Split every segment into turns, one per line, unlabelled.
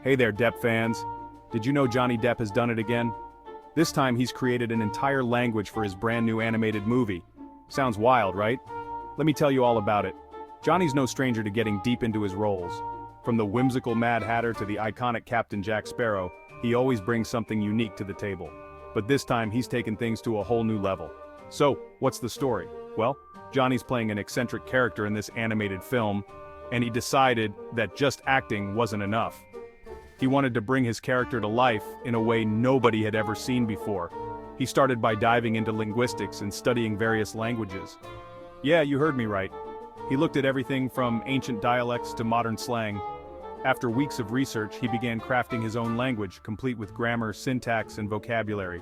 Hey there, Depp fans. Did you know Johnny Depp has done it again? This time he's created an entire language for his brand new animated movie. Sounds wild, right? Let me tell you all about it. Johnny's no stranger to getting deep into his roles. From the whimsical Mad Hatter to the iconic Captain Jack Sparrow, he always brings something unique to the table. But this time he's taken things to a whole new level. So, what's the story? Well, Johnny's playing an eccentric character in this animated film, and he decided that just acting wasn't enough. He wanted to bring his character to life in a way nobody had ever seen before. He started by diving into linguistics and studying various languages. Yeah, you heard me right. He looked at everything from ancient dialects to modern slang. After weeks of research, he began crafting his own language, complete with grammar, syntax, and vocabulary.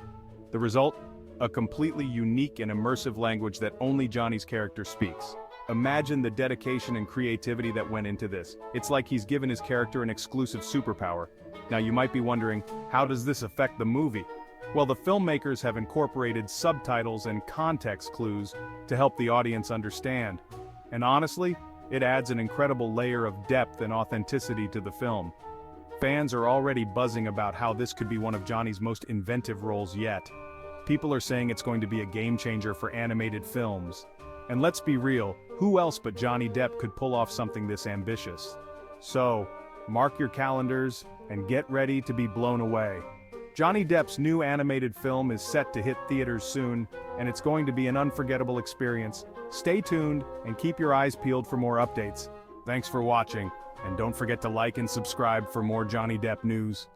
The result? A completely unique and immersive language that only Johnny's character speaks. Imagine the dedication and creativity that went into this. It's like he's given his character an exclusive superpower. Now you might be wondering, how does this affect the movie? Well, the filmmakers have incorporated subtitles and context clues to help the audience understand. And honestly, it adds an incredible layer of depth and authenticity to the film. Fans are already buzzing about how this could be one of Johnny's most inventive roles yet. People are saying it's going to be a game changer for animated films. And let's be real, who else but Johnny Depp could pull off something this ambitious? So, mark your calendars and get ready to be blown away. Johnny Depp's new animated film is set to hit theaters soon, and it's going to be an unforgettable experience. Stay tuned and keep your eyes peeled for more updates. Thanks for watching, and don't forget to like and subscribe for more Johnny Depp news.